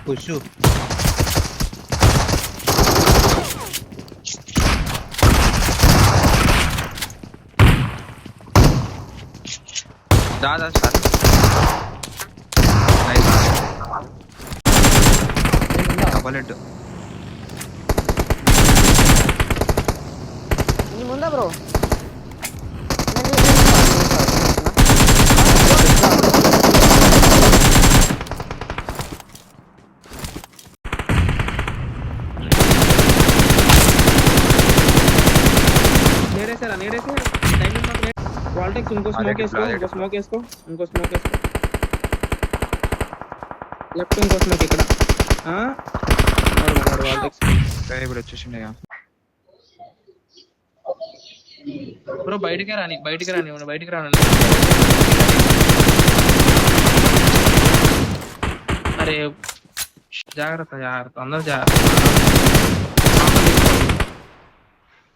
Push దాదా sir double ముందా bro నేడేసారా వాల్టెక్స్ ఇంకో smoke వేసుకో లెఫ్ట్ ఇంకో స్మోక్ ఇక్కడ వాల్టెక్స్ ఇప్పుడు వచ్చేసిండే బ్రో బయటికి రాని బయటికి రాని అరే జాగ్రత్త అందరూ జాగ్రత్త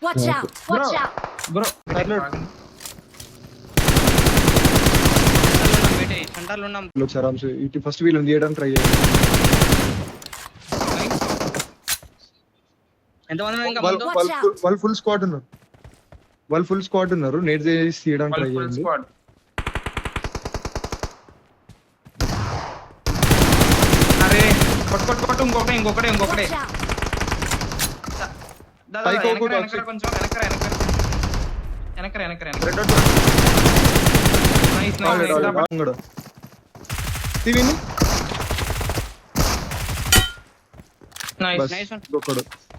Watch out! Watch out! Bro సెంటర్లో ఉన్నాం ఇటు ఫస్ట్ వీళ్ళని తీయడానికి ట్రై చేయండి. ఎంతమంది ఇంకా వాళ్ళు ఫుల్ స్క్వాడ్ ఉన్నారు నేట్ చేసి తీయడానికి ట్రై చేయండి. అరే కొట్టు ఇంకొకటే Watch out! కొంచెం వెనకరా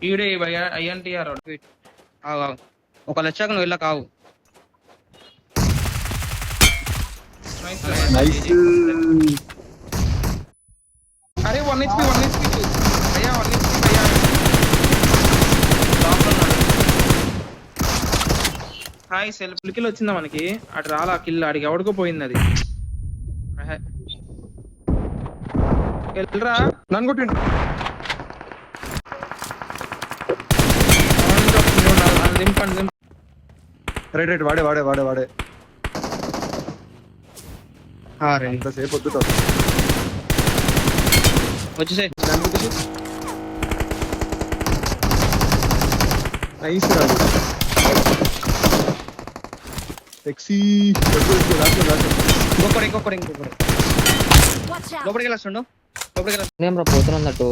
ఈడే ఐఎన్టీఆర్ ఒక లక్షకు నువ్వు వెళ్ళ కావు అరే 1 HP అయ్యా 1 HP అయ్యా హాయ్ సెల్ఫ్ కిల్ వచ్చిందా మనకి అటు రాలా కిల్ ఆడికి ఎవడికో పోయింది అది వెళ్ళరా నన్ను కొట్టిండు. దింపండి రైట్ వాడే ఎంతసేపు వద్దుతా వచ్చేసాయి నైస్ రాదు సెక్సీ ఇంకొకటి Watch out! లోపలికి వెళ్ళొస్తుండు నేను బ్రో పోతున్నట్టు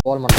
పోవాలి మనం